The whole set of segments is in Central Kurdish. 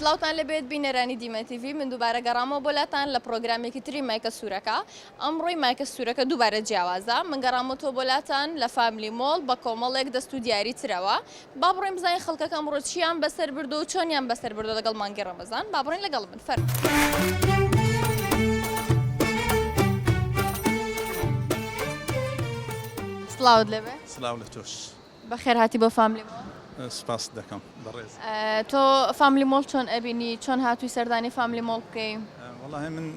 سلااوان لەبێت بینەرانی دیمە تیV من دووبارە گەڕامەوە بۆلاتان لە پرۆگرامێکی تری مایکە سوورەکە ئەمڕۆی مایکە سوورەکە دووبارە جیاوازە من گەڕامەوە بۆلاتان لە فامیلی مۆڵ بە کۆمەڵێک دەست و دیاری ترەوە با بڕێن بزانین خەڵکەکە ئەمڕۆ چیان بەسەر بردو و چۆنیان بەسەر بردو لەگەڵ مانگی ڕەمەزان با بڕێن لەگەڵ من فەرمووی سلااوت لەبێ سلااو لە تۆش بەخێر هاتی بۆ فامیلی مۆڵ سپاس دەکەم بەڕێز تۆ فامیلی مۆڵ چۆن ئەبینی چۆن هاتووی سەردانی فامیلی مۆڵ بکەی وەڵاهی من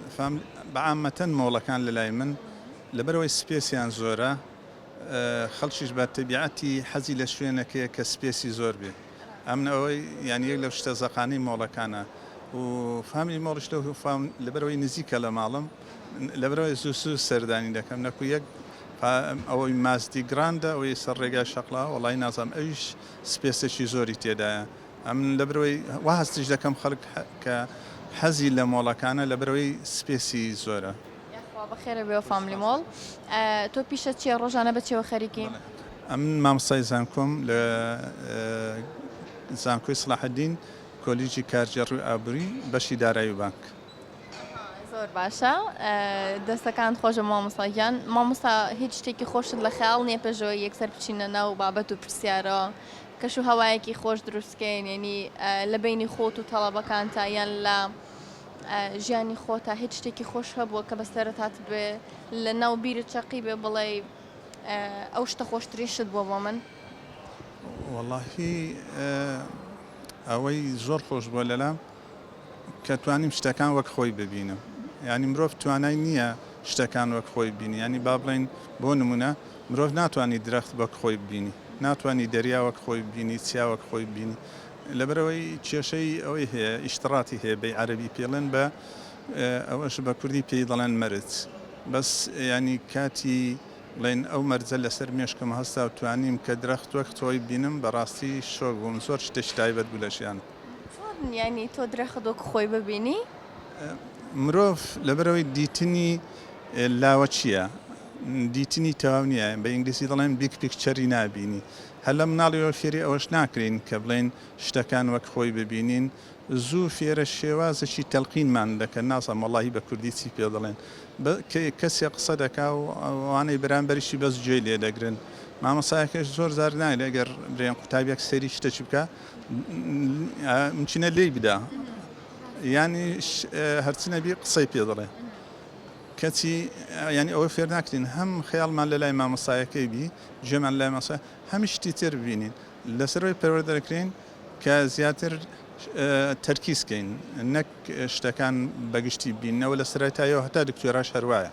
بەعامەتەن مۆڵەکان لەلای من لەبەرەوەی سپێسیان زۆرە خەڵکیش بە تەبیعەتی حەزی لە شوێنەکەیە کە سپێسی زۆر بێ ئەمنەوەی یان یەک لەو شتە زەقانەی مۆڵەکانە و فامیلی مۆڵش لەبەرەوەی نزیکە لە ماڵم لەبەرەوەی زوو سەردانی دەکەم نەکو یەک ئەوەی مازدی گراندە ئەوەی سەر ڕێگای شەقلا وڵی نازانم ئەویش سپێسێکی زۆری تێدایە ئەم لەبرەوەی وا هەستیش دەکەم خەڵک کە حەزی لە مۆڵەکانە لەبرەوەی سپێسی زۆرە بەخێرە بێ فامیلی مۆڵ تۆ پیشە چیە ڕۆژانە بەچێوە خەریکی ئەم مامۆستای زانکۆم لە زانکۆی سڵاحەدین کۆلیجی کارژێڕووی ئابووری بەشی دارایی و بانک زۆر باشە دەستەکان خۆشە مامۆستاگیان مامۆستا هیچ شتێکی خۆشت لە خەیاڵ نییە پێشەوە یەکسەر بچینە ناو بابەت و پرسیارەوە کەش و هەوایەکی خۆش دروستکەین یعنی لە بینی خۆت و تەڵەبەکانتە یان لە ژیانی خۆتا هیچ شتێکی خۆش هەبووە کە بەسەرەتات بێ لە ناو بیرت چەقی بێ بڵێ ئەو شتە خۆشتریشت بۆ بۆ من وەڵاهی ئەوەی زۆر خۆش بووە لەلام کە توانیم شتەکان وەک خۆی ببینم ینی مرۆڤ توانای نییە شتەکان وەک خۆی بینی ینی با بڵێن بۆ نمونە مرۆڤ ناتوانانی درەخت وەک خۆی بینی ناتوانانی دەریا وەک خۆی بینی چیا وەک خۆی بینی لەبەرەوەی کێشەی ئەوەی هەیە ئیشتراتی هەیە بەی عەرەبی پێڵێن بە ئەوەش بە کوردی پێی دەڵێن مەرج بەس ینی کاتی بڵێن ئەو مەرجە لەسەر مێشکم هەستا و توانیم کە درەخت وەک تۆی بینم بەڕاستی شۆک بووم زۆر شتێکی تایبەت بوو لە ژیانم ینی تۆ درەخت وەک خۆی ببینی مرۆڤ لەبەرەوەی دیتنی لاوە چییە؟ دیتنی تەواو نییە بە ئینگلیسی دەڵێن بیگ پیکچەری نابینی هەر لە مناڵیەوە فێری ئەوەش ناکرین کە بڵێن شتەکان وەک خۆی ببینین زوو فێرە شێوازەکی تەلقینمان دەکەن ناسەم وەڵاهی بە کوردی چی پێ دەڵێن کەسێ قسە دەکا و ئەوانەی بەرامبەریشی بەس گوێی لێ دەگرن مامۆسایەکەش زۆر زار نایە ئەگەر برێن قوتابیەک سەیری شتێکی بکە مچینە لێی بدا ینی هەرچی نەبی قسەی پێ دەڵێ کەچی ینی ئەوە فێر ناکرین هەم خەیاڵمان لە لای مامۆسایەکەی بی گوێمان لای مامۆسای هەمی شتی تر ببینین لەسەرەوەی پەروەردە دەکرێن کە زیاتر تەرکیزکەین نەک شتەکان بەگشتی بینەوە لە سەرەتاییەوە هەتا دکتۆراش هەروایە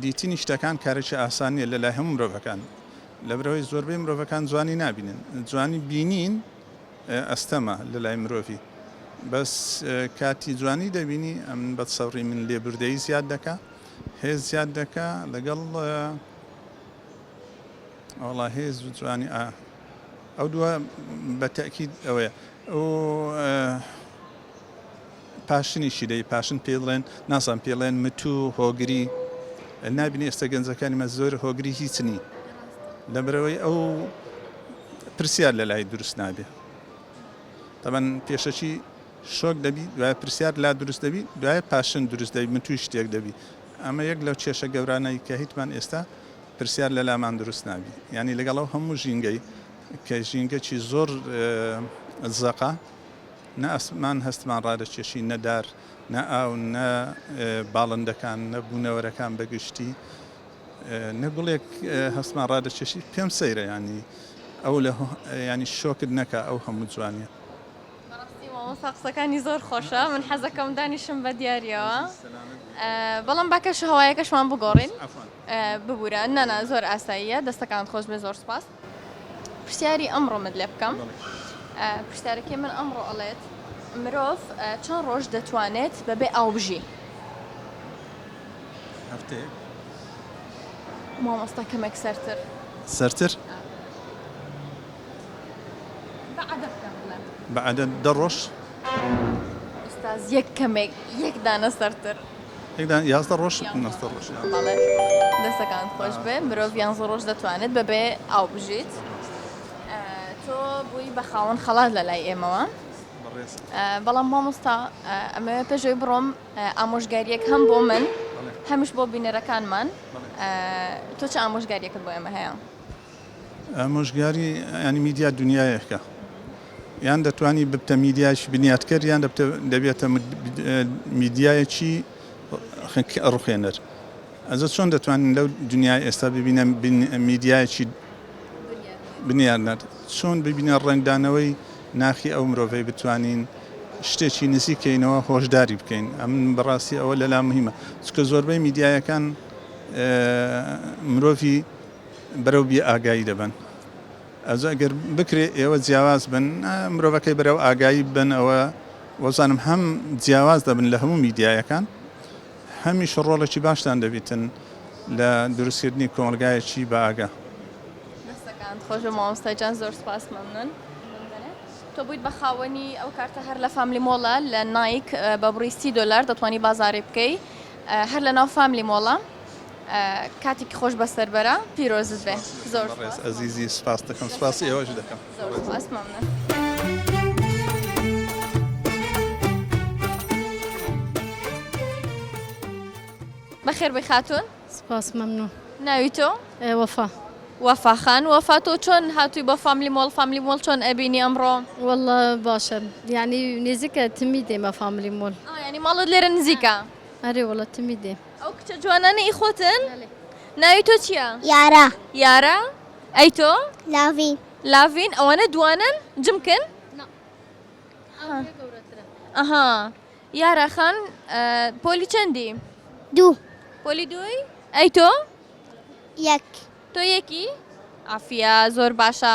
دیتنی شتەکان کارێکی ئاسانیە لە لای هەموو مرۆڤەکان لەبەرەوەی زۆربەی مرۆڤەکان جوانی نابینن جوانی بینین ئەستەمە لە لای مرۆڤی بەس کاتی جوانی دەبینی ئەم بەدسەوڕی من لێبوردەیی زیاد دەکا هێز زیاد دەکا لەگەڵ وەڵا هێز و جوانی ئەو دووە بە تەکید ئەوەیە ئەو پاشنیشی دەی پاشن پێ دڵێن ناسان پێڵێن متوو هۆگری نابینی ئێستا گەنجەکانی مە زۆر هۆگری هیچ نی لەبەرەوەی ئەو پرسیار لە لای دروست نابێ تەبەن پێشەکی شۆک دەبی دوای پرسیار لا دروست دەبی دوای پاشن دروست دەبی من توی شتێک دەبی ئەمە یەک لەو کێشە گەورانەی کە هیچمان ئێستا پرسیار لە لامان دروست نابی ینی لەگەڵ هەموو ژینگەی کە ژینگەکی زۆر زەقا نە ئەسمان هەستمان ڕادەکێشی نەدار نە ئاو نە باڵندەکان نە بوونەوەرەکان بەگشتی نەگوڵێک هەستمان ڕادەکێشی پێم سەیرە ینی ئەو لە ینی شۆکت نەکە ئەو هەموو جوانیە قسەکانی زۆر خۆشە من حەزەکەم دانیشم بە دیارەوە بەڵام باکەش هەوایەکەشمان بگۆڕین ببوورە نەنا زۆر ئاساییە دەستەکان خۆش بێ زۆر سپاس پرسیاری ئەمڕۆ من لێ بکەم پرسیارەکەی من ئەمڕۆ ئەڵێت مرۆڤ چەند ڕۆژ دەتوانێت بەبێ ئاو بژی هەفتەیە مامۆستا کەمێک سەرتر سەرتر بەعەدەد دە ڕۆژ ئوستاز یەک کەمێک یەک دانە سەرتر یازدە ڕۆژ نەستە ڕۆژ دەستەکان خۆش بێ مرۆڤ یانزە ڕۆژ دەتوانێت بەبێ ئاو بژیت تۆ بووی بە خاوەن خەڵات لە لای ئێمەوە بەڵام مامۆستا ئەمە پێشوی بڕۆم ئامۆژگاریەک هەم بۆ من هەمیش بۆ بینەرەکانمان تۆ چه ئامۆژگاریەکەت بۆ ئێمە هەیە؟ ئامۆژگاری ینی میدیا دنیایەکە یان دەتوانی ببتە میدیایکی بنیاتکرد یان دەبێتە میدیایەکی ڕوخێنەر ئەزە چۆن دەتوانین لەو دنیای ئێستا ببینە میدیایکی بنیارنەر چۆن ببینە ڕنگدانەوەی ناخی ئەو مرۆڤەی بتوانین شتێکی نزیکەینەوە هۆشداری بکەین ئەم بەڕاستی ئەوە لەلا مهمە چکە زۆربەی میدیایەکان مرۆڤی بەرەو بێ ئاگایی دەبن ئەزە ئەگەر بکرێ ئێوە جیاواز بن مرۆڤەکەی بەرەو ئاگایی بن ئەوە وەزانم هەم جیاواز دەبن لە هەموو میدیایەکان هەمیش ڕۆڵێکی باشتان دەبێتن لە دروستکردنی کۆمەلگایەکی بە ئاگا. دەستەکان خۆش بە مامۆستاجان زۆر سپاس مەمنون. تۆ بوویت بە خاوەنی ئەو کارتە هەر لە فامیلی مۆڵە لە نایک بە بڕی $30 دەتوانی بازارێ بکەی هەر لە ناو فامیلی مۆڵە کاتێکی خۆش بەسەر بەرە پیرۆزت بێ زۆر ئەزیزی سپاس دەکەم سپاسی ئێوەش دەکەم زۆر سپاس مەمنون. بەخێر بێ خاتون سپاس مەمنون. ناوی تۆ؟ وەفا. وەفا خان وەفا تۆ چۆن هاتووی بە فامیلی مۆڵ چۆن ئەبینی ئەمڕۆ؟ والله باشە یعنی نێزیکە تمی دێمە فامیلی مۆڵ. ینی ماڵت لێرە نزیکە؟ ئەرێ وڵە تمی دێم. ئەو کچە جوانانە ئیخۆتن؟ ناوی تۆ چییە؟ یارە. یارە؟ ئەی تۆ؟ لاڤین. لاڤین ئەوانە دوانن جمکن؟ ئەها یارە خان پۆلی چەندی؟ دوو. پۆلی دووی؟ ئەی تۆ؟ یەک. تۆ یەکی؟ ئافیا زۆر باشە.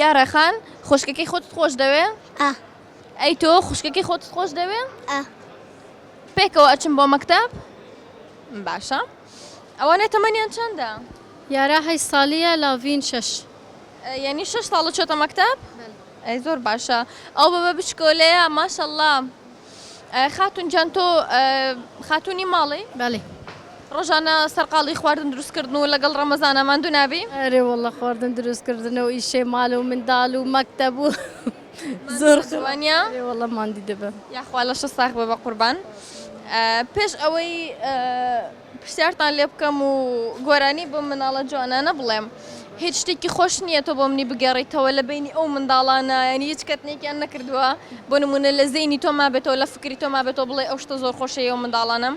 یارە خان خوشکەکەی خۆت خۆش دەوێ؟ ئەی تۆ خوشکەکەی خۆت خۆش دەوێ؟ پێکەوە ئەچم بۆ مەکتەب؟ باشە. ئەوانێ تەمەنیان چەندە؟ یارە 8 ساڵیە لاڤین 6. یعنی 6 ساڵە چۆتە مەکتەب؟ ئەی زۆر باشە. ئەو بەبە بچکۆلەیە ماشەڵڵا. خاتون جان تۆ خاتونی ماڵی؟ بەڵێ. ڕۆژانە سەرقاڵی خواردن دروستکردن و لەگەڵ ڕەمەزانە ماندوو نابی؟ ئەرێ وڵە خواردن دروستکردنەوە ئیشێ ماڵ و منداڵ و مەکتەب و زۆر خوانیا؟ وڵە ماندی دەبە. یاخوا لە 6 ساغ بە قوربان. پێش ئەوەی پرسیارتان لێ بکەم و گۆرانی بۆ مناڵە جوانانە بڵێم هیچ شتێکی خۆش نییە تۆ بۆ منی بگەڕیتەوە لە بینی ئەو منداڵانە ینی هیچ کەتنێکیان نەکردووە بۆ نمونە لە زەینی تۆ ما بێتەوە لە فکری تۆ ما بێتەوە بڵێ ئەو شتە زۆر خۆشەیە ئەو منداڵانم؟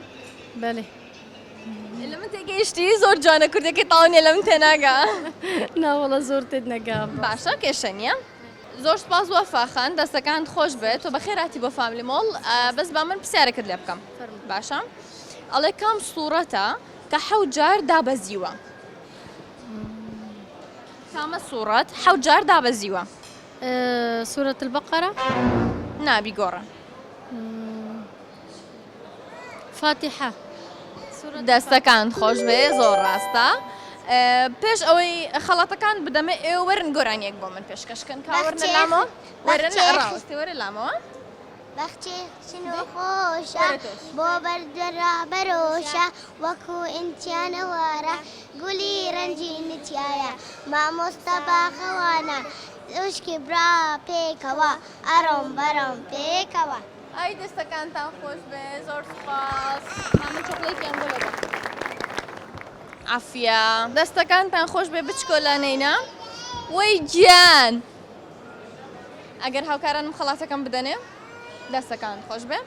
بەڵێ. لە من تێگەیشتی زۆر جوانە کوردەکەی تاوانێ لە من تێناگا. ناوەڵە زۆر تێت نەگا. باشە کێشە نییە؟ زۆر سپاس وەفاخان دەستەکانت خۆش بێت تۆ بەخێراتی بۆ فامیلی مۆڵ بەس با من پرسیارێکت لێ بکەم باشە؟ ئەڵێ کام سوورەتە کە 7 جار دابەزیوە؟ کامە سوورەت 7 جار دابەزیوە؟ سورة البقرة. نابی گۆڕە. فاتحة. دەستەکان خۆش بێ زۆر ڕاستە. پێش ئەوەی خەڵاتەکان بدەمێ ئێوە وەرن گۆرانیەک بۆ من پێشکەشکەن کاوەرنە لامەوە وەرن ڕاستی وەرە لامەوە. بەخچێ شنو خۆشە بۆ بەردەرا بەرۆشە وەکو ئینتیانەوارە گولی ڕەنجی نتیایە مامۆستا باخەوانە وشکی برا پێکەوە ئەڕۆم بەرۆم پێکەوە. ئای دەستەکانتان خۆش بێ زۆر سوپاس. من چۆکڵێکیان بۆ لەگەڵ. عافیا دەستەکانتان خۆش بێ بچکۆلانەینە وەی گیان ئەگەر هاوکارانم خەڵاتەکەم بدەنێ دەستەکان خۆش بێ.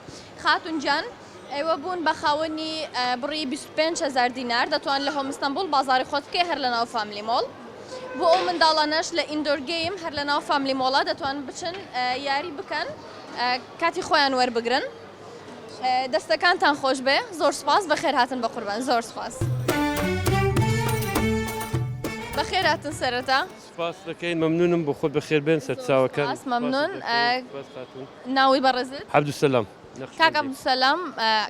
خاتون جان ئێوە بوون بە خاوەنی بڕی 25,000 دینار دەتوان لە هۆمستانبول بازاری خۆت بکەی هەر لە ناو فامیلی مۆڵ. بۆ ئەو منداڵانەش لە ئیندۆر گەیم هەر لە ناو فامیلی مۆڵە دەتوان بچن یاری بکەن کاتی خۆیان وەربگرن. دەستەکانتان خۆش بێ زۆر سپاس بەخێر هاتن بە قوربان زۆر سپاس. بەخێر هاتن سەرەتا. سپاس دەکەین مەمنونم بۆ خۆت بەخێر بێن سەرچاوەکان. سپاس مەمنون. ناوی بەڕێزت؟ عەبدولسەلام.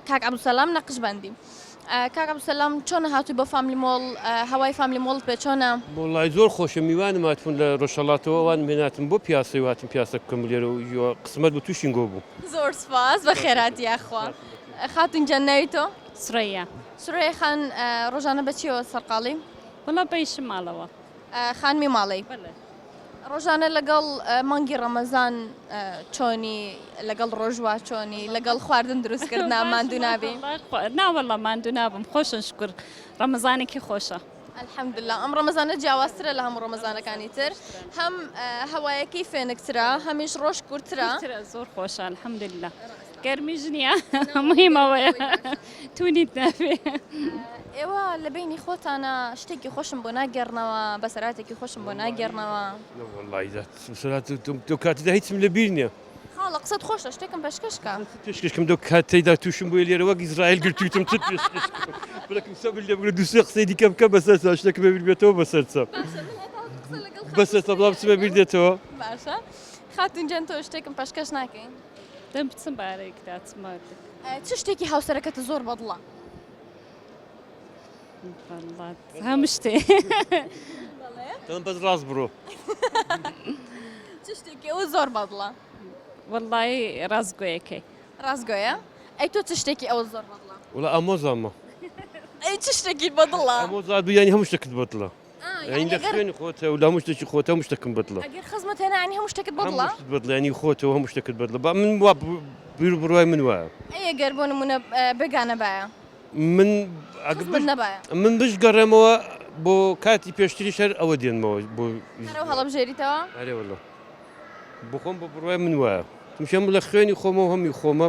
کاک عەبدولسەلام نەقشبەندی. کاک عەبدولسەلام چۆن هاتووی بۆ فامیلی مۆڵ هەوای فامیلی مۆڵت پێ چۆنە؟ وڵای زۆر خۆشە میوانم هاتبوون لە ڕۆژهەڵاتەوە وان مێناتم بۆ پیاسەی واتم پیاسە بکەم لێرە و قسمەت بۆ تووشین گۆ بوو. زۆر سپاس بەخێر هاتی یاخوا. خاتون جان ناوی تۆ؟ سرەیە. سورەیە خان ڕۆژانە بەچیەوە سەرقاڵی؟ وڵا بەیشم ماڵەوە. خانمی ماڵی. ڕۆژانە لەگەڵ مانگی ڕەمەزان چۆنی لەگەڵ ڕۆژوا چۆنی لەگەڵ خواردن دروستکردنا ماندوو نابێ ناوەڵە ماندوو نابم خۆشن شکر ڕەمەزانێکی خۆشە الحەمدلله ئەم ڕەمەزانە جیاوازترە لە هەموو ڕەمەزانەکانی تر هەم هەوایەکەی فێنکترا هەمیش ڕۆژ کورتترا زۆر خۆشە الحەمدلله گەرمیش نییە مهمەوەیە تونیت نابێ ئێوە لە بینی خۆتانە شتێکی خۆشم بۆ ناگەڕنەوە بەسەراتێکی خۆشم بۆ ناگەڕنەوە دو کاتیدا هیچم لە بیر نییە خاڵە قسەت خۆشە شتێکم پێشکەشکە پێشکەشکم دو کاتەیدا تووشم بۆی لێرە وەک ئیزرائیل گرتویتم چ بەڵکم سەبر لێ بگرە دووسێ قسەی دیکە بکە بەسەر شتێکم بیر بێتەوە بەسەر چە بەسەر بڵام بچمە بیر دێتەوە باشە خاتونجان تۆ شتێکم پێشکەش ناکەین دەم بچم بارێکدا چمارد چ شتێکی هاوسەرەکەتە زۆر بەدڵە هەم شتێ دەڵم بەس ڕاست بڕۆ چ شتێکی ئەوە زۆر بەدڵە وەڵی ڕاستگۆیەکەی ڕاستگۆیە ئەی تۆ چ شتێکی ئەوە زۆر بەدڵە وڵا ئامۆزامە ئەی چ شتێکی بەدڵە ئامۆزات بوو ینی هەموو شتێکت بەدڵە ینی لە خوێنی خۆتە و لە هەموو شتێکی خۆتە هەموو شتێکم بەدڵە ئەگەر خزمەت هێنانی هەموو شتێکت بەدڵە هەموو شتت بەدڵە ینی خۆتەوە هەموو شتێکت بەدڵە با من وا بیر و بڕوای من وایە ئەی گەر بۆ نمونە بێگانە باە من خزمەت نەبایە من بشگەڕێمەوە بۆ کاتی پێشتری شەر ئەوە دێنمەوە بۆ هەرەو هەڵەبژێریتەوە ئەرێ وەڵە بۆ خۆم بە بڕوای من وایە تمشێم لە خوێنی خۆمە و هەمی خۆمە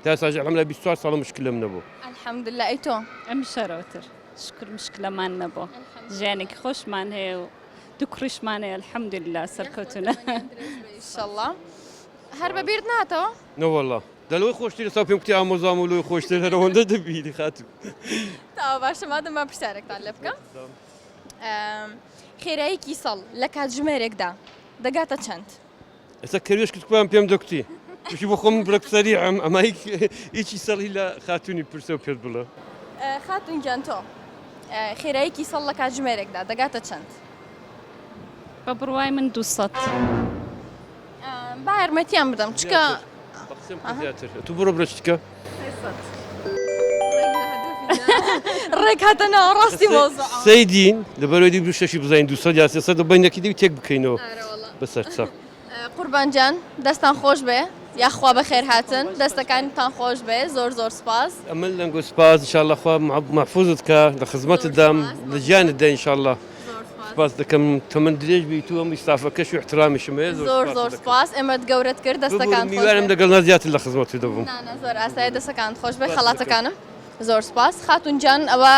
تا ساژ ئەم لە 24 ساڵە مشکلم نەبوو الحەمدلله ئەی تۆ ئەم شەرەوەتر شکر مشکلەمان نەبوو ژیانێکی خۆشمان هەیە و دوو کوڕیشمان هەیە الحەمدلله سەرکەوتونە ئینشەڵڵا هەر بەبیرت ناتەوە نەوەڵە دەلەوەی خۆشتری سا پێم کوتی ئامۆزام و لۆی خۆشتر هەرەوەندە دەبیری خاتوو تاوە باشە مادەما پرسیارێکتان لێ بکەم خێراییکی سەڵ لە کاتژمێرێکدا دەگاتە چەند ئێستا کەروێشکت کوام پێم دەکوتی تووشی بۆ خۆم بڵک سەری ئەمە هیچی سەڵی لە خاتونی پرسە و پێت بڵە خاتون گیان تۆ خێراییکی سەڵ لە کاتژمێرێکدا دەگاتە چەند بە بڕوای من 200 با یارمەتیان بدەم چکە تو بڕۆ برشتکە ڕێک هاتەنەوە ڕاستی مۆزە سەیدین لەبەرەوەی دی شەشی بزانین 200 یا 300 دەبینەکی دی تێک بکەینەوە بەسەر چا قوربانجان دەستان خۆش بێ یاخوا بە خێر هاتن دەستەکانتان خۆش بێ زۆر زۆر سپاس ئەمە لەنگۆ سپاس انشاءالله خوا محفوظت کە لە خزمەتت دام لە گیانتدا انشاءالله سپاس دەکەم تۆ من درێژ بیت و ئەم ئیستافەکەش و احترامیشم هەیە زۆر زۆر سپاس ئێمە گەورەت کرد دەستەکان میوانم لەگەڵ نازیاتر لە خزمەتی دەبووم زۆر ئاسایی دەستەکان خۆش بێ خەڵاتەکانم زۆر سپاس خاتونجان ئەوە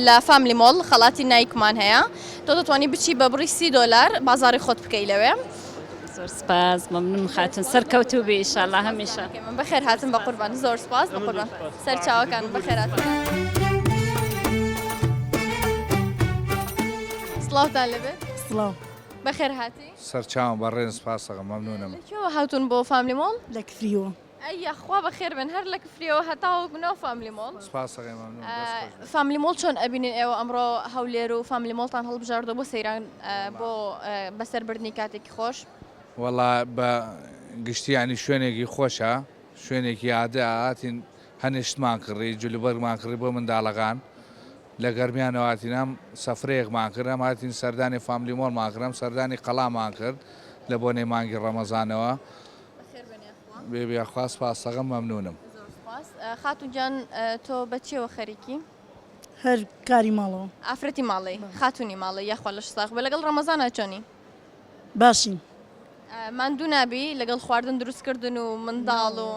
لە فامیلی مۆڵ خەڵاتی نایکمان هەیە تۆ دەتوانی بچی بە بڕی $30 بازاری خۆت بکەی لەوێ زۆر سپاس مەمنون خاتون سەرکەوتوو بێ ئینشاءالله هەمیشە من بەخێر هاتن بە قوربان زۆر سپاس بە قوربان سەرچاوەکان بەخێر هاتن سڵاوتان لەبێت سڵاو بەخێر هاتی سەرچاوم بەڕێن سپاسەکەم مەمنونم لەکوێوە هاتون بۆ فامیلی مۆڵ لە کفریەوە ئەی یاخوا بەخێر بن هەر لە کفریەوە هەتاوە بنەوە فامیلی مۆڵ سپاسەکەی مەمنون فامیلی مۆڵ چۆن ئەبینین ئێوە ئەمڕۆ هەولێر و فامیلی مۆڵتان هەڵبژاردەوە بۆ سەیران بۆ بەسەربردنی کاتێکی خۆش وەڵا بە گشتیانی شوێنێکی خۆشە شوێنێکی عادە هاتین هەنیشتمان کڕی جلوبەرمان کڕی بۆ منداڵەکان لە گەرمیانەوەاتینام سەفرەیەکمان کردم هاتین سەردانی فامیلی مۆڵمان کردم سەردانی قەڵامان کرد لە بۆ نێ مانگی ڕەمەزانەوە بێبیخواست پاسەکەم مەمنونم خاتونجان تۆ بەچێوە خەریکی هەر کاری ماڵەوە ئافرەتی ماڵی خاتونی ماڵی یاخوا لە شتاق بە لەگەڵ ڕەمەزانە چۆنی باشین ماندوو نابی لەگەڵ خواردن دروستکردن و منداڵ و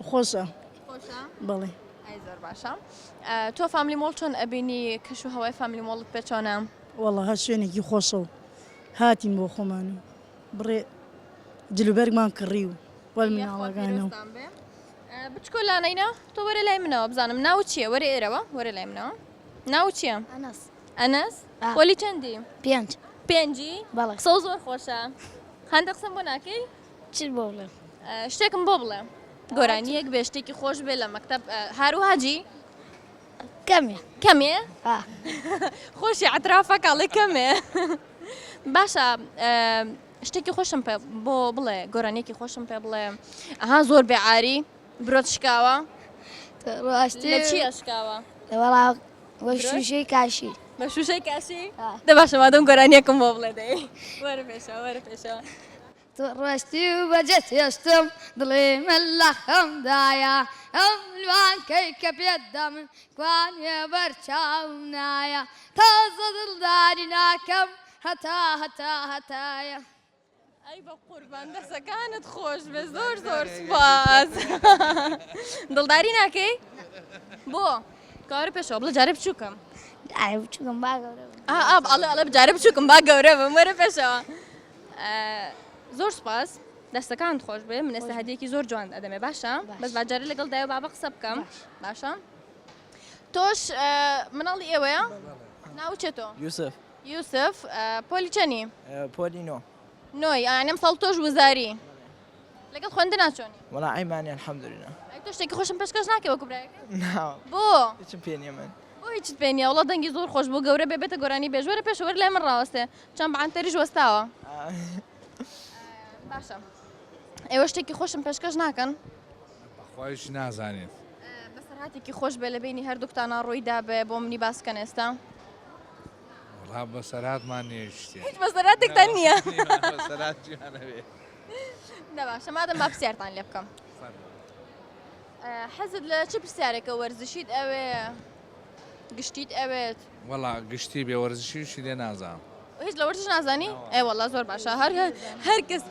خۆشە بەڵێ زۆر باشە تۆ فامیلی مۆڵ چۆن ئەبینی کەش و هەوای فامیلی مۆڵت پێ چۆنە وەڵە هەر شوێنێکی خۆشە و هاتین بۆ خۆمان و بڕێ جلوبەرگمان کڕی و وەل مناڵەکانەوە بچکۆ لانەینە تۆ وەرە لای منەوە بزانم ناو چییە وەرە ئێرەوە وەرە لای منەوە ناو چییە ئەنەس وەلی چەندی پێنجی قسە زۆر خۆشە هەندە قسم بۆ ناکەی چ بۆ بڵێ شتێکم بۆ بڵێ گۆرانیەک بێ شتێکی خۆش بێ لە مەکتەب هاروهاجی کەمێ خۆشی عترافەکەڵی کەمێ باشە شتێکی خۆشم پێ بۆ بڵێ گۆرانیەکی خۆشم پێ بڵێ ئەها زۆر بێعاری برۆت شکاوە لە چی ئەشکاوە وەڵا وە شوشەی کاشی بە بەشوشەی کاشی دە باشە مادەم گۆرانیەکەم بۆ بڵێ دەی وەرە پێشە وەرە پێشە ڕۆشتی و بەجێت هێشتم دڵێ من لە خەمدایە ئەم لوانکەی کە پێتدا من کوانێ بەرچاوم نایە تازە دڵداری ناکەم هەتایە ئەی بە قوربان دەسەکانت خۆش بێ زۆر زۆر سوپاس دڵداری ناکەی بۆ کارە پێشەوە بڵە جارێ بچووکەم بچووکم با گەورە ئەڵێ بجارە بچووکم با گەورە بم وەرە پێشەوە زۆر سوپاس دەستەکانت خۆش بێ من ئێستا هەدیەکی زۆر جوان ئەدەمێ باشە بەس باجارە لەگەڵ دایە و بابە قسە بکەم باشە تۆش مناڵی ئێوەیە ناو چێتۆ یوسف پۆلی چەنی پۆلینۆ نۆی ئەم ساڵ تۆش وزاری لەگەڵ خوێندنە چۆنی وەڵا ئەیمانی الحەمدولillah تۆ شتێکی خۆشم پێشکەش ناکەی وەکو برایەکە ناو بۆ هیچم پێ نییە من بۆ هیچت پێ نییە وڵا دەنگی زۆر خۆش بۆ گەورە بێتە گۆرانی بێژوەرە پێشەوەر لای من ڕاوەستێ چەند بەعانتەریش وەستاوە باشە ئێوە شتێکی خۆشم پێشکەش ناکەن خۆیش نازانێت بەسەرهاتێکی خۆش بێ لە بینی هەردووکتانە ڕوویدا بێ بۆ منی باسکەن ئێستا وڵا بەسەرهاتمان نیشتێ هیچ بەسەرهاتێکتان نییە بەسەرهات جوانەوێ دەباشە مادەم با پرسیارتان لێ بکەم حەزت لە چ پرسیارێکە وەرزشیت ئەوێ گشتیت ئەوێت وەڵا گشتی بێ وەرزشیشی لێ نازانم هیچ لە وەرزش نازانی ئێ وەڵا زۆر باشە هەر کەس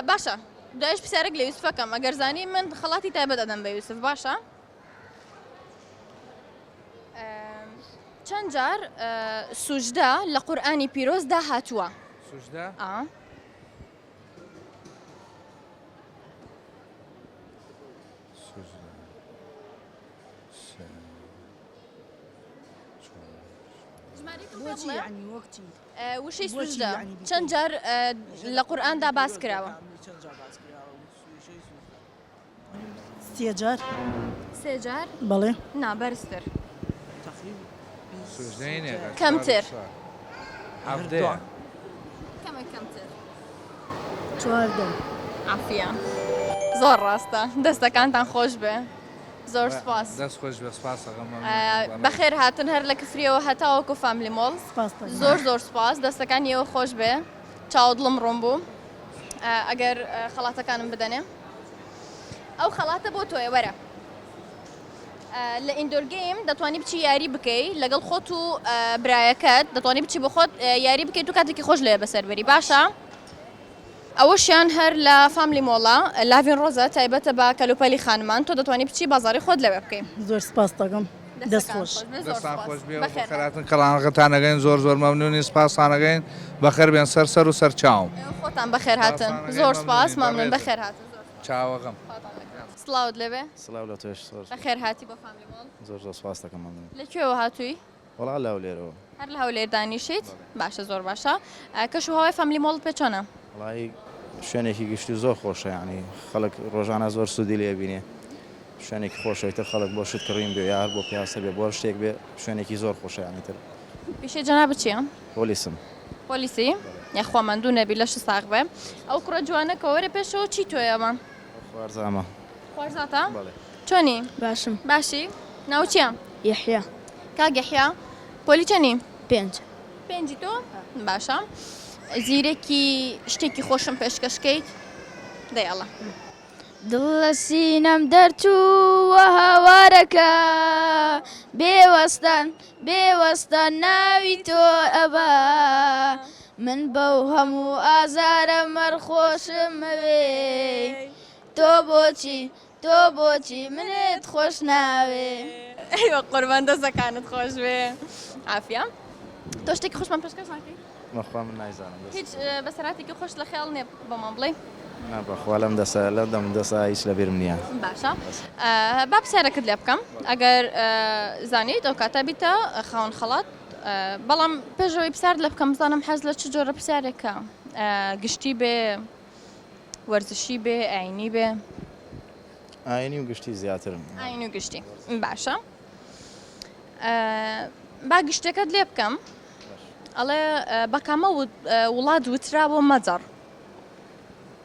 باشە دوایش پرسیارێک لە یوسفەکەم ئەگەر زانی من خەڵاتی تایبەت ئەدەم بە یوسف باشە چەند جار سوژدە لە قورئانی پیرۆزدا هاتووە سوژدە بۆچی یعنی وەکتی وشەی سوژدە چەند جار لە قورئاندا باس کراوە سێ جار سێ جار بەڵێ نا بەرزتر سوژدەینێ کەمتر هەفتەیە کەمە کەمتر چواردە عافیە زۆر ڕاستە دەستەکانتان خۆش بێ زۆر سپاس دەست خۆش بە سپاس بەخێر هاتن هەر لە کفریەوە هەتاوەکو فامیلی مۆڵ زۆر سپاس دەستەکانیەوە خۆش بێ چاو دڵم ڕۆم بوو ئەگەر خەڵاتەکانم بدەنێ ئەو خەڵاتە بۆ تۆیە وەرە لە ئیندۆر گەیم دەتوانی بچی یاری بکەی لەگەڵ خۆت و برایەکەت دەتوانی بچی بە خۆت یاری بکەیت و کاتێکی خۆش لێ بەسەربەری باشە ئەوەشیان هەر لە فامیلی مۆڵە لاڤین ڕۆزە تایبەتە بە کەلوپەلی خانمان تۆ دەتوانی بچی بازاری خۆت لەوێ بکەی زۆر سپاس دەکەم دەست خۆش دەستان خۆش بێ خەراتن کەڵانەکەتانەگەین زۆر زۆر مەمنونی سپاسانەگەین بەخێر بێن سەر و سەر چاوم خۆتان بەخێر هاتن زۆر سپاس مەمنون بەخێر هاتن چاوەکەم سڵاوت لەبێ سڵاو لە تۆش بەخێر هاتی بۆ فامیلی مۆڵ زۆر سپاس دەکەم مەمنون لەکوێوە هاتووی وەڵا لەو لێرەوە هەر لە هەولێر دانیشیت باشە زۆر باشە کەش و هەوای فامیلی مۆڵت پێ چۆنە وڵی شوێنێکی گشتی زۆر خۆشە ینی خەڵک ڕۆژانە زۆر سوودی لێ بینێ شوێنێکی خۆشەوەیتر خەڵک بۆ شت کڕین بێ یا هەر بۆ پیاسە بێ بۆ شتێک بێ شوێنێکی زۆر خۆشە ینیتر پیشێ جەناب چییە؟ پۆلیسم پۆلیسی یاخوا مندوو نەبی لەش ساغ بێ ئەو کوڕە جوانەکە وەرە پێشەوە چی تۆیەمە؟ خوارزامە خوارزاتە؟ چۆنی؟ باشم باشی؟ ناو چییە؟ یحیا کاک یحیا پۆلی چەنی؟ 5 پێنجی تۆ؟ باشە زیرێکی شتێکی خۆشم پێشکەشکەیت دەیڵە دڵ لە سینەم دەرچووە هاوارەکە بێوەستان ناوی تۆ ئەبا من بەو هەموو ئازارە مەرخۆشم ئەوێ تۆ بۆچی منت خۆش ناوێ ئەیوە قوربان دەستەکانت خۆش بێ عافیە تۆ شتێکی خۆشمان پێشکەش ناکەی؟ مەخوا من نایزانم هیچ بەسەراتێکی خۆش لە خەیاڵ نییە بۆمان بڵێ؟ بەخوا لەم دەسا هیچ لەبیرم نییە باشە با پرسیارەکەت لێ بکەم ئەگەر زانیت ئەو کاتە بیتە خاوەن خەڵات بەڵام پێشەوەی پرسیار لێ بکەم بزانم حەز لە چ جۆرە پرسیارێکە گشتی بێ وەرزشی بێ ئاینی بێ ئاینی و گشتی زیاترم ئاینی و گشتی باشە با گشتەکەت لێ بکەم ئەڵێ بەکامە وڵات وتراوە مەجەڕ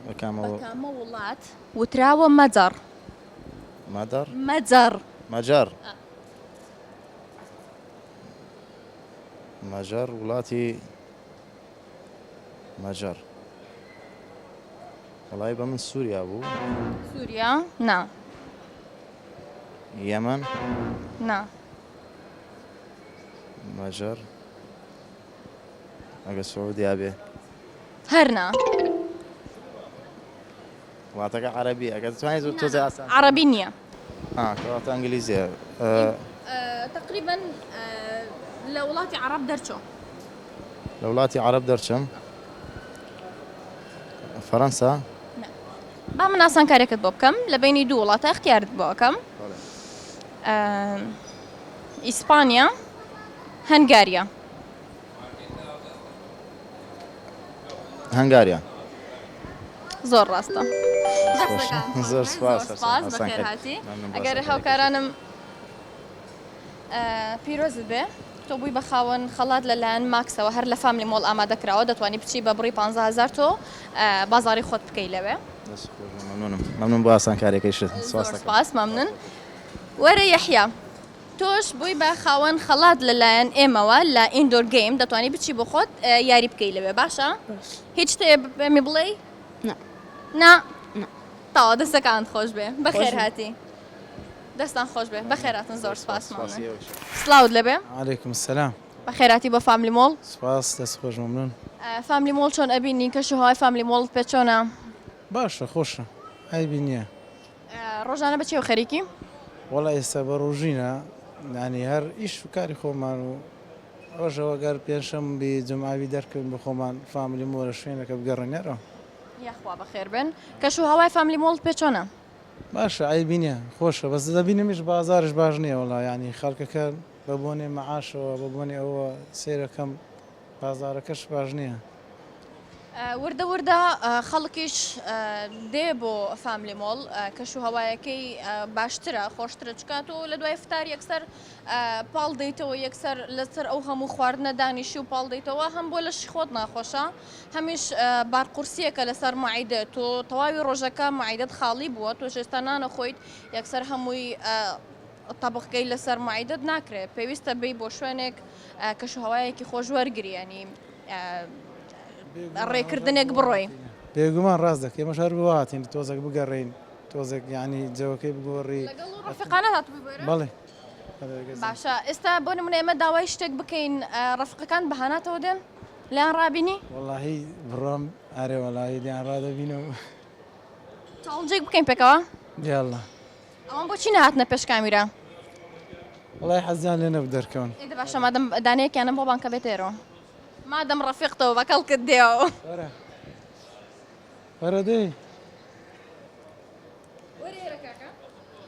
بەکامە وڵات وتراوە مەجەڕ مەجەر مەجەر وڵاتی مەجەر وڵای بە من سووریا بوو سووریا نا یەمەن نا مەجەر ئەگە سعودیا بێ هەر نا وڵاتەکە عەرەبی ئەگە دەتوانیت تۆزێ ئاسان عەرەبی نییە کەواتە ئەنگلیزیە تقریبا لە وڵاتی عەرەب دەرچۆ لە وڵاتی عەرەب دەرچم فەرەنسا با من ئاسانکاریەکەت بۆ بکەم لە بینی دوو وڵاتە اختیارت بۆ ئەەکەم ئیسپانیا هەنگاریا هەنگاریا زۆر ڕاستە زۆر سپاس بەخێر هاتی ئەگەر هاوکارانم پیرۆزت بێ تۆ بووی بە خاوەن خەڵات لەلایەن ماکسەوە هەر لە فامیلی مۆڵ ئامادەکراوە دەتوانانی بچی بە بڕی 15,000 تۆ بازاری خۆت بکەی لەوێ مەمنون بۆ ئاسانکاریەکەیشت سپاس مەمنون وەرە یەحیا تۆش بووی بە خاوەن خەڵات لەلایەن ئێمەوە لە ئیندۆر گەیم دەتوانانی بچی بۆ خۆت یاری بکەی لەوێ باشە هیچ شتێ پێمی بڵێ نا تاوا دەستەکان خۆش بێ بەخێر هاتی دەستان خۆش بێ بەخێراتن زۆر سپاس مەمنون سلااوت لەبێ علیکم السلام بەخێراتی بۆ فامیلی مۆڵ سپاس دەست خۆش مەمنون فامیلی مۆڵ چۆن ئەبینی کەش و هەوای فامیلی مۆڵت پێ چۆنە باشە خۆشە ئایبی نییە ڕۆژانە بەچێ و خەریکی وەڵا ئێستا بە ڕۆژینە ینی هەر ئیش و کاری خۆمان و ڕۆژەوە گەر پێنجشەم بی جمعاوی دەرکردن بە خۆمان فامیلی مۆڵە شوێنەکە بگەڕێنێرە یاخوا بەخێر بن کەش و هەوای فامیلی مۆڵت پێ چۆنە باشە ئایبی نییە خۆشە بەس دەبینمیش بازارش باش نییە وڵا ینی خەڵکەکە بە بۆنێ مەعاشەوە بە بۆنێ ئەوە سیرەکەم بازارەکەش باش نییە وردە وردە خەڵکیش دێ بۆ فامیلی مۆڵ کەش و هەوایەکەی باشترە خۆشترە چکات و لە دوای فتار یەکسەر پاڵ دەیتەوە یەکسەر لەسەر ئەو هەموو خواردنە دانیشی و پاڵ دەیتەوە هەم بۆ لەشی خۆت ناخۆشە هەمیش بارقورسیەکە لەسەر معیدە تۆ تەواوی ڕۆژەکە معیدەت خاڵی بووە تۆ شێستا نانەخۆیت یەکسەر هەمووی تەبخەکەی لەسەر معیدەت ناکرێت پێویستە بێی بۆ شوێنێک کەش و هەوایەکی خۆش وەرگری ینی ڕێکردنێک بڕۆی بێگومان ڕاست دەکەی مەش هەر بواتین تۆزێک بگەڕین تۆزێک ینی جەوەکەی بگۆڕی ڕفقانە هاتووی بەڵێ باشە ئێستا بۆ نمونە ئێمە داوای شتێک بکەین ڕفقەکان بەهاناتەوە دێن لیان ڕابینی وەڵاهی بڕۆم ئارێ وەڵاهی دیان ڕادەبینەوە چاڵنجێک بکەین پێکەوە دیاڵە ئەوان بۆچی نهاتنە پێش کامیرا وەڵای حەزیان لێ نەبوو دەرکەون ئێدە باشە مادەم دانەیەکیانم بۆ بانکە بێتێرەوە مادەم ڕەفیقتەوە بەکەڵکت دێەوە وەرە دێ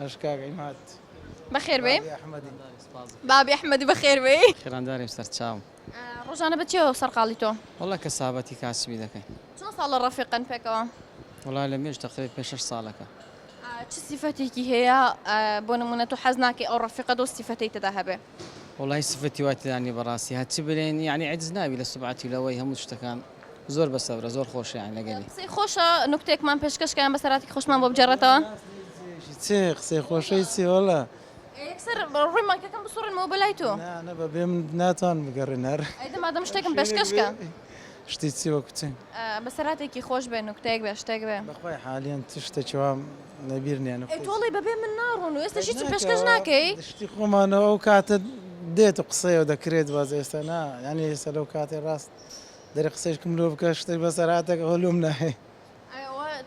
هەش کاگەی مات بەخێر بێ بابی ئەحمەدی بەخێر بێ خێراندارێ سەرچاو ڕۆژانە بچێەوە سەرقاڵی تۆ وڵا کەسابەتی کاسبی دەکەین چۆن ساڵە ڕەفیقن پێکەوە وڵا لە مێژ تقریبا پێ 6 ساڵەکە چ سیفەتێکی هەیە بۆ نمونە تۆ حەز ناکەی ئەو ڕەفیقە دۆ سیفەتەی تدا هەبێ وڵای سفەتی واتیدانی بەڕاستی هەچی برێن یعنی عجز ناوی لە سوبعەتی لەوەی هەموو شتەکان زۆر بەسەورە زۆر خۆشیان لەگەلی قسەی خۆشە نوکتێکمان پێشکەشکیان بەسەراتی خۆشمان بۆ بجێڕێتەوە چێ قسەی خۆشەی چی وەڵا یەکسەر ڕووی مانکەکەم بسوڕنەوە بەلای تۆ نە بە بێم ناتوان بگەڕێن هەر ئەیدە مادەم شتێکم پێشکەشکە شتی چی وە کوچین بەسەراتێکی خۆش بێ نوکتەیەک بێ شتێک بێ بەخوای حالیان تشتێکیوام لەبیرنیان تۆڵی بەبێ من ناڕۆن و ئێستا هیچ پێشکەش ناکەی شتی خۆمانەوە ئەو کاتە دێت و قسەیەوە دەکرێت باز ئێستا نا ینی ئێستا لەو کاتێ ڕاست دەری قسەیشکم لۆ بکە شتێک بەسەراتێک هەلوم ناهێ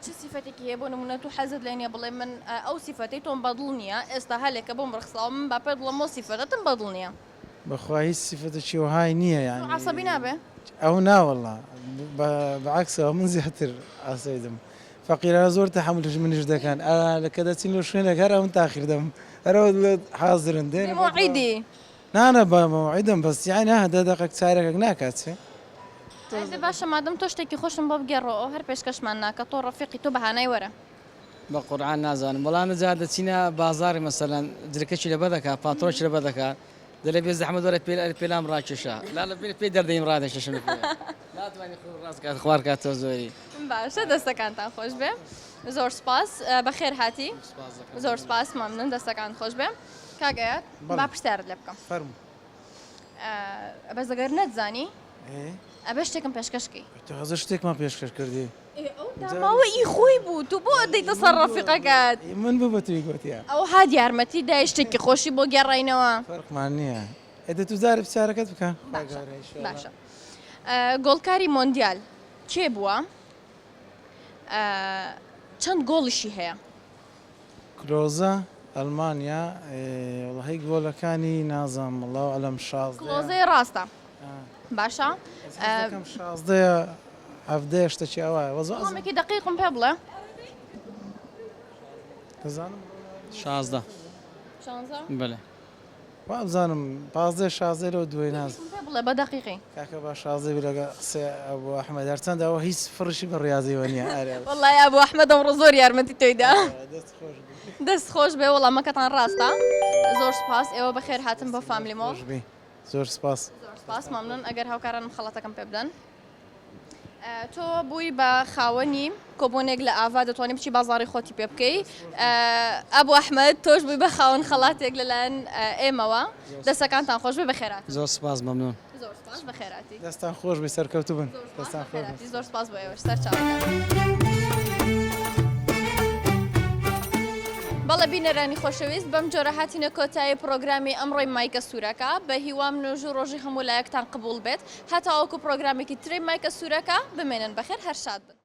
چ سیفەتێکی هەیە بۆ نمونە تو حەزت لێ نییە بڵێ من ئەو سیفەتەی تۆم بەدڵ نییە ئێستا هەلێکە بۆم ڕخساوە من با پێت بڵەمەوە سیفەتەتم بەدڵ نییە بەخوا هیچ سیفەتێکی وهای نییە یانی عەسەبی نابێ ئەو ناوەڵا بەعکسەوە من زیاتر ئاسایدم فەقیرانە زۆر تەحملش منیش دەکەن لەکە دەچین لە شوێنێک هەر ئەوم تاخیر دەم هەرەوە حازرن دێن موعیدی نانە بە مەوعیدم بەس یانی هەدە دەقەک چارەکەک ناکات چێ باشە مادەم تۆ شتێکی خۆشم بۆ بگەڕەوە هەر پێشکەشمان ناکە تۆ ڕەفیقی تۆ بەهانای وەرە بە قورعان نازانم بەڵام جار دەچینە بازاری مەسەلەن جرکەشی لەبەر دەکات پاتۆشی لەبەر دەکات دەلێ بێ زەحمەت وەرە پێلام ڕاکێشە لا لە پێ دەردەیم ڕادێشەشم ناتوانانی ڕاستکات خوار کاتۆ زۆری باشە دەستەکانتان خۆش بێ زۆر سپاس بەخێر هاتی زۆر سپاس مەمنون دەستەکان خۆش بێ کاگەیات با پرسیارت لێ بکەم فەرموو بەس ئەگەر نەتزانی ايه ئەبێ شتێکم پێشکەشکی تو هذا شتێکمان پێشکەش کردی ماوە ئی خۆی بوو تو بۆ دەیتە سەر ڕەفیقەکەت من بوو بە توی گوتیە ئەو هات یارمەتی دای شتێکی خۆشی بۆ گێڕینەوە فەرقمان نییە ئێدە تو زاری پرسیارەکەت بکە باشە گۆڵکاری مۆندیال کێ بووە چەند گۆڵیشی هەیە کلۆزە ئەلمانیا وڵی گۆلەکانی نازام وڵاو ئەلم کلۆزەی ڕاستە باشە شازدەیە هەفتەیە شتێکی ئەوە وەزڵامێکی دقیقم پێ بڵێ دەزانم 16 بله وابزانم 15 16 لەو دوێ ناز پێ بڵێ بە دقیقی کاکە با 16 لەگە قسێ ئەبوو ئەحمەد هەرچەند ئەوە هیچ فڕشی بە ڕاضیەوە نییە ئارێ وەڵای ئەبوو ئەحمەد ئەمڕۆ زۆر یارمەتی تۆیدا دەست خۆش بێ وەڵامەکەتان ڕاستە زۆر سپاس ئێوە بەخێر هاتم بۆ فامیلیمەوە زۆر سپاس سپاس مامنون ئەگەر هاوکارانم خەڵەتەکەم پێ بدەن تۆ بووی بە خاوەنی کۆبوونێک لە ئاوا دەتوانانی بچی بازاڕی خۆتی پێ بکەی ئەبوو ئەحمەد تۆش بووی بە خاوەن خەڵاتێک لەلایەن ئێمەوە دەستەکانتان خۆش بێ بەخێرات زۆر سپاس مەمنون زۆر سپاس بەخێراتی دەستان خۆش بێ سەرکەوتوو بن دەستان خۆش زۆر سپاس بۆ ئێوەش سەر چاوەکان بەڵێ بینەرانی خۆشەویست بەم جۆرە هاتینە کۆتایی پرۆگرامی ئەمڕۆی مایکە سوورەکە بە هیوام نوێژ و ڕۆژی هەموو لایەکتان قبول بێت هەتا ئەوکو پرۆگرامێکی تری مایکە سوورەکە بمێنن بەخێر هەر شاد بن